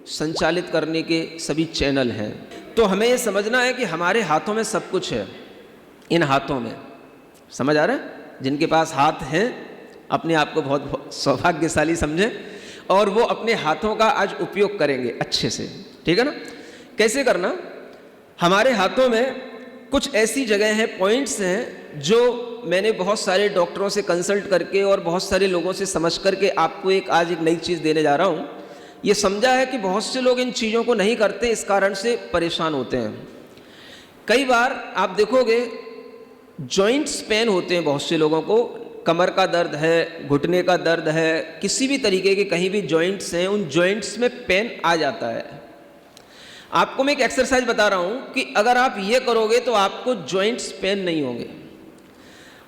संचालित करने के सभी चैनल हैं। तो हमें ये समझना है कि हमारे हाथों में सब कुछ है। इन हाथों में, समझ आ रहा है? जिनके पास हाथ हैं अपने आप को बहुत सौभाग्यशाली समझें और वो अपने हाथों का आज उपयोग करेंगे अच्छे से, ठीक है ना? कैसे करना? हमारे हाथों में कुछ ऐसी जगह हैं, पॉइंट्स हैं, जो मैंने बहुत सारे डॉक्टरों से कंसल्ट करके और बहुत सारे लोगों से समझ करके आपको आज एक नई चीज़ देने जा रहा हूँ। ये समझा है कि बहुत से लोग इन चीज़ों को नहीं करते, इस कारण से परेशान होते हैं। कई बार आप देखोगे जॉइंट्स पेन होते हैं बहुत से लोगों को, कमर का दर्द है, घुटने का दर्द है, किसी भी तरीके के कहीं भी जॉइंट्स हैं, उन जॉइंट्स में पेन आ जाता है। आपको मैं एक एक्सरसाइज बता रहा हूं कि अगर आप ये करोगे तो आपको जॉइंट्स पेन नहीं होंगे।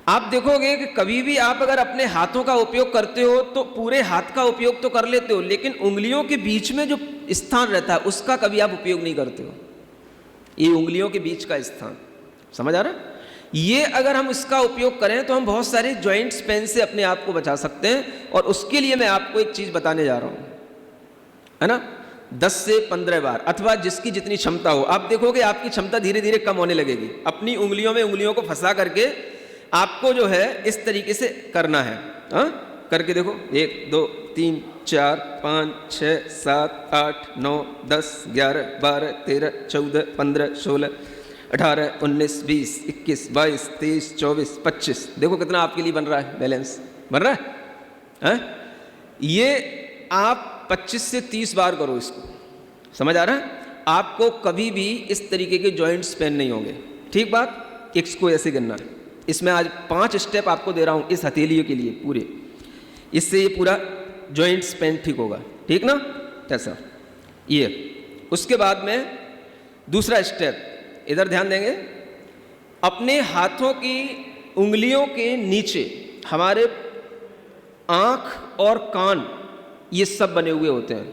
आप देखोगे कि कभी भी आप अगर अपने हाथों का उपयोग करते हो तो पूरे हाथ का उपयोग तो कर लेते हो, लेकिन उंगलियों के बीच में जो स्थान रहता है उसका कभी आप उपयोग नहीं करते हो। ये उंगलियों के बीच का स्थान, समझ आ रहा है? ये अगर हम इसका उपयोग करें तो हम बहुत सारे जॉइंट्स पेन से अपने आप को बचा सकते हैं। और उसके लिए मैं आपको एक चीज़ बताने जा रहा हूँ, है ना? 10 से 15 बार, अथवा जिसकी जितनी क्षमता हो। आप देखोगे आपकी क्षमता धीरे धीरे कम होने लगेगी। अपनी उंगलियों में उंगलियों को फंसा करके आपको जो है इस तरीके से करना है। करके देखो, 1 2 3 4 5 6 7 8 9 10 11 12 13 14 15 16 18 19 20 21 22 23 24 25। देखो कितना आपके लिए बन रहा है, बैलेंस बन रहा है? ये आप 25 से 30 बार करो इसको, समझ आ रहा है? आपको कभी भी इस तरीके के जॉइंट्स पेन नहीं होंगे, ठीक बात? इसको ऐसे करना है। इसमें आज 5 स्टेप आपको दे रहा हूँ इस हथेलियों के लिए पूरे, इससे ये पूरा जॉइंट्स पेन ठीक होगा, ठीक ना? कैसा ये? उसके बाद में दूसरा स्टेप, इधर ध्यान देंगे। अपने हाथों की उंगलियों के नीचे हमारे आँख और कान ये सब बने हुए होते हैं।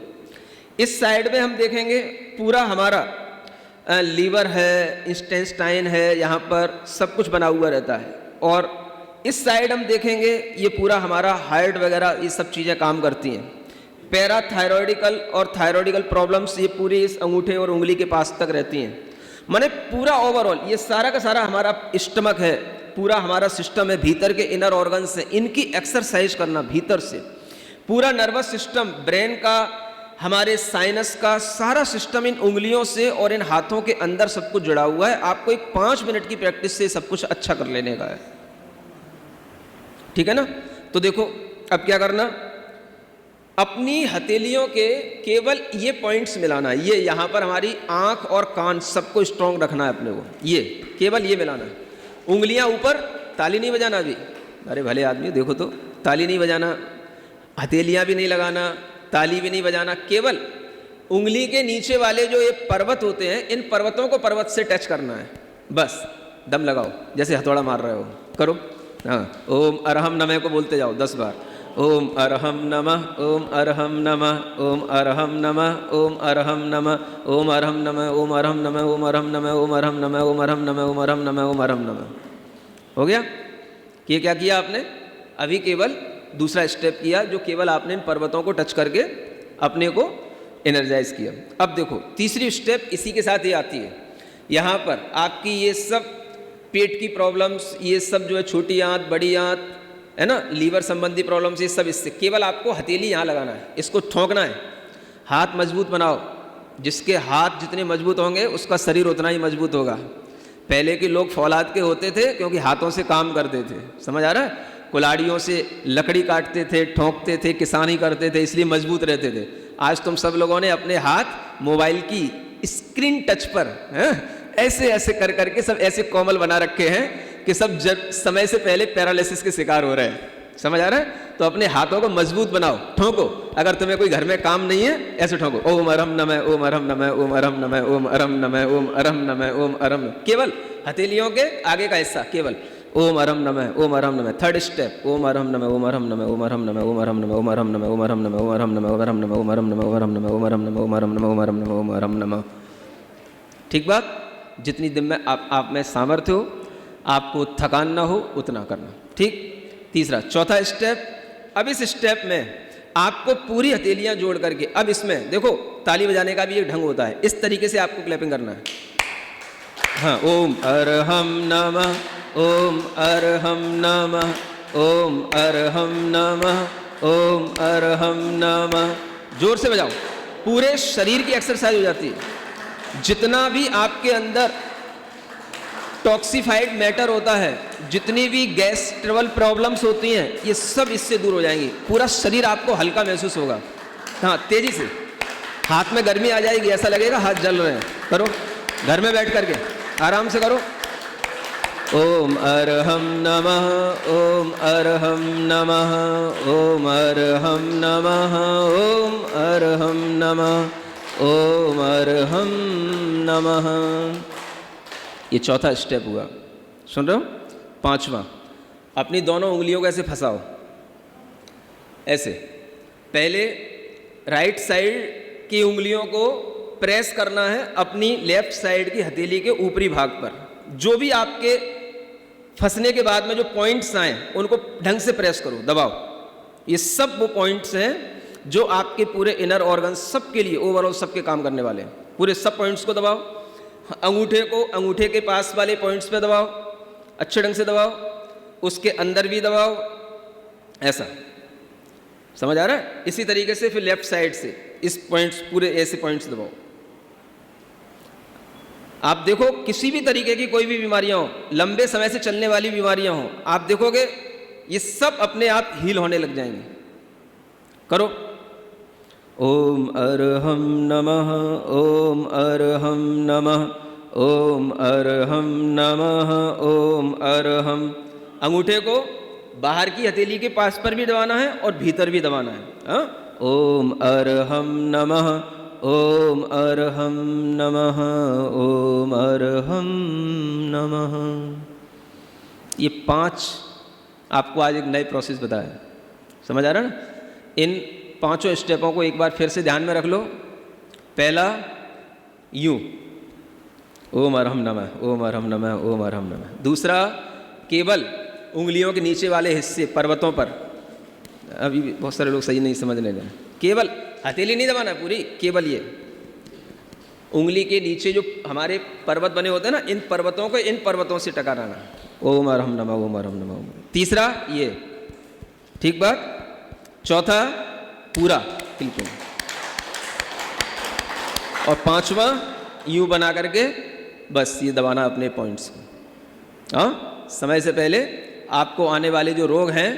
इस साइड में हम देखेंगे पूरा हमारा लीवर है, इंटेस्टाइन है, यहाँ पर सब कुछ बना हुआ रहता है। और इस साइड हम देखेंगे ये पूरा हमारा हार्ट वगैरह ये सब चीज़ें काम करती हैं। पैराथायरॉयडिकल और थायरॉयडिकल प्रॉब्लम्स ये पूरी इस अंगूठे और उंगली के पास तक रहती हैं। माने पूरा ओवरऑल ये सारा का सारा हमारा स्टमक है, पूरा हमारा सिस्टम है, भीतर के इनर ऑर्गन्स हैं, इनकी एक्सरसाइज करना भीतर से। पूरा नर्वस सिस्टम, ब्रेन का, हमारे साइनस का सारा सिस्टम इन उंगलियों से और इन हाथों के अंदर सब कुछ जुड़ा हुआ है। आपको एक 5 मिनट की प्रैक्टिस से सब कुछ अच्छा कर लेने का है, ठीक है ना? तो देखो अब क्या करना, अपनी हथेलियों के केवल ये पॉइंट्स मिलाना है। ये यहाँ पर हमारी आँख और कान सबको स्ट्रॉन्ग रखना है अपने को, ये केवल ये मिलाना है। उंगलियाँ ऊपर, ताली नहीं बजाना अभी, अरे भले आदमी देखो तो, ताली नहीं बजाना, हथेलियाँ भी नहीं लगाना, ताली भी नहीं बजाना, केवल उंगली के नीचे वाले जो ये पर्वत होते हैं, इन पर्वतों को पर्वत से टच करना है। बस दम लगाओ, जैसे हथौड़ा मार रहे हो, करो। हाँ, ओम अरहम नमः को बोलते जाओ 10 बार। ओम अरहम नमः, ओम अरहम नमः, ओम अरहम नमः, ओम अरहम नमः, ओम अरहम नमः, ओम अरहम नमः, ओम अरहम नमः, ओम अरहम नमः, ओम अरहम नमः, ओम अरहम नमः, ओम अरहम नमः। हो गया? ये क्या किया आपने? अभी केवल दूसरा स्टेप किया, जो केवल आपने इन पर्वतों को टच करके अपने को एनर्जाइज किया। अब देखो तीसरी स्टेप इसी के साथ ही आती है। यहाँ पर आपकी ये सब पेट की प्रॉब्लम्स, ये सब जो है छोटी आंत, बड़ी आंत, है ना, लीवर संबंधी प्रॉब्लम्स, ये सब इससे केवल आपको हथेली यहाँ लगाना है, इसको ठोंकना है। हाथ मजबूत बनाओ, जिसके हाथ जितने मजबूत होंगे उसका शरीर उतना ही मजबूत होगा। पहले के लोग फौलाद के होते थे क्योंकि हाथों से काम करते थे, समझ आ रहा है? कुल्हाड़ियों से लकड़ी काटते थे, ठोंकते थे, किसानी करते थे, इसलिए मजबूत रहते थे। आज तुम सब लोगों ने अपने हाथ मोबाइल की स्क्रीन टच पर ऐसे ऐसे कर करके सब ऐसे कोमल बना रखे हैं कि सब समय से पहले पैरालिसिस के शिकार हो रहे हैं, समझ आ रहा है? तो अपने हाथों को मजबूत बनाओ, ठोंको। अगर तुम्हें कोई घर में काम नहीं है, ऐसे ठोंको, ओम अरहम नमः, ओम अरहम नमः, ओम अरहम नमः, ओम अरहम नमः, ओम अरहम नमः, ओम अरहम। केवल हथेलियों के आगे का हिस्सा केवल ओम अरहम नमः, ओम अरहम नमः। थर्ड स्टेप, ओम अरहम नमः, ओम अरहम नमः, ओम अरहम नमः, ओम अरहम नमः, ओम अरहम नमः, ओम अरहम नमः, ओम अरहम नमः, ओम अरहम नमः, ओम अरहम नमः, ओम अरहम नमः, ओम अरहम नमः, ओम अरहम नमः, ओम अरहम नमः, ओम अरहम नमः। ठीक बात? जितनी दिन में आप में सामर्थ्य हो, आपको थकान ना हो, उतना करना। ठीक? तीसरा, चौथा स्टेप, अब इस स्टेप में आपको पूरी हथेलियां जोड़ करके, अब इसमें देखो ताली बजाने का भी एक ढंग होता है, इस तरीके से आपको क्लैपिंग करना है। हाँ, ओम अरहम नमः, ओम अरहम नमः, ओम अरहम नमः, ओम अरहम नमः। जोर से बजाओ, पूरे शरीर की एक्सरसाइज हो जाती है। जितना भी आपके अंदर टॉक्सिफाइड मैटर होता है, जितनी भी गैस ट्रबल प्रॉब्लम्स होती हैं, ये सब इससे दूर हो जाएंगी। पूरा शरीर आपको हल्का महसूस होगा। हाँ, तेजी से, हाथ में गर्मी आ जाएगी, ऐसा लगेगा हाथ जल रहे हैं। करो, घर में बैठ करके आराम से करो। ओम अरहम नमः, ओम अरहम नमः, ओम अरहम नमः, ओम अरहम नमः, ओम अरहम नमः। ये चौथा स्टेप हुआ, सुन रहे हो? पांचवा, अपनी दोनों उंगलियों को ऐसे फंसाओ, ऐसे। पहले राइट साइड की उंगलियों को प्रेस करना है अपनी लेफ्ट साइड की हथेली के ऊपरी भाग पर। जो भी आपके फंसने के बाद में जो पॉइंट्स आए उनको ढंग से प्रेस करो, दबाओ। ये सब वो पॉइंट्स हैं जो आपके पूरे इनर ऑर्गन सबके लिए ओवरऑल सबके काम करने वाले हैं। पूरे सब पॉइंट्स को दबाओ। अंगूठे को अंगूठे के पास वाले पॉइंट्स पे दबाओ, अच्छे ढंग से दबाओ, उसके अंदर भी दबाओ, ऐसा। समझ आ रहा है? इसी तरीके से फिर लेफ्ट साइड से इस पॉइंट्स, पूरे ऐसे पॉइंट्स दबाओ। आप देखो, किसी भी तरीके की कोई भी बीमारियां हो, लंबे समय से चलने वाली बीमारियां हो, आप देखोगे ये सब अपने आप हील होने लग जाएंगे। करो। ओम अरहम नमः, ओम अरहम नमः, ओम अरहम नमः, ओम अरहम। अंगूठे को बाहर की हथेली के पास पर भी दबाना है और भीतर भी दबाना है। हाँ? ओम अरहम नमः, ओम अरहम नमः, ओम अरहम नमः। ये 5 आपको आज एक नई प्रोसेस बताया। समझ आ रहा है ना? इन 5 स्टेपों को एक बार फिर से ध्यान में रख लो। पहला यूं, ओम अरहम नमः, ओम अरहम नमः, ओम अरहम नमः। दूसरा, केवल उंगलियों के नीचे वाले हिस्से पर्वतों पर, अभी बहुत सारे लोग सही नहीं समझने लगे, केवल हथेली नहीं दबाना पूरी, केवल ये उंगली के नीचे जो हमारे पर्वत बने होते हैं ना, इन पर्वतों को इन पर्वतों से टकराना। ओम अरहम नमः, ओम अरहम नमः, ओम। तीसरा ये, ठीक बात। चौथा पूरा बिल्कुल, और 5वां यूं बना करके बस ये दबाना अपने पॉइंट्स को। हाँ, समय से पहले आपको आने वाले जो रोग हैं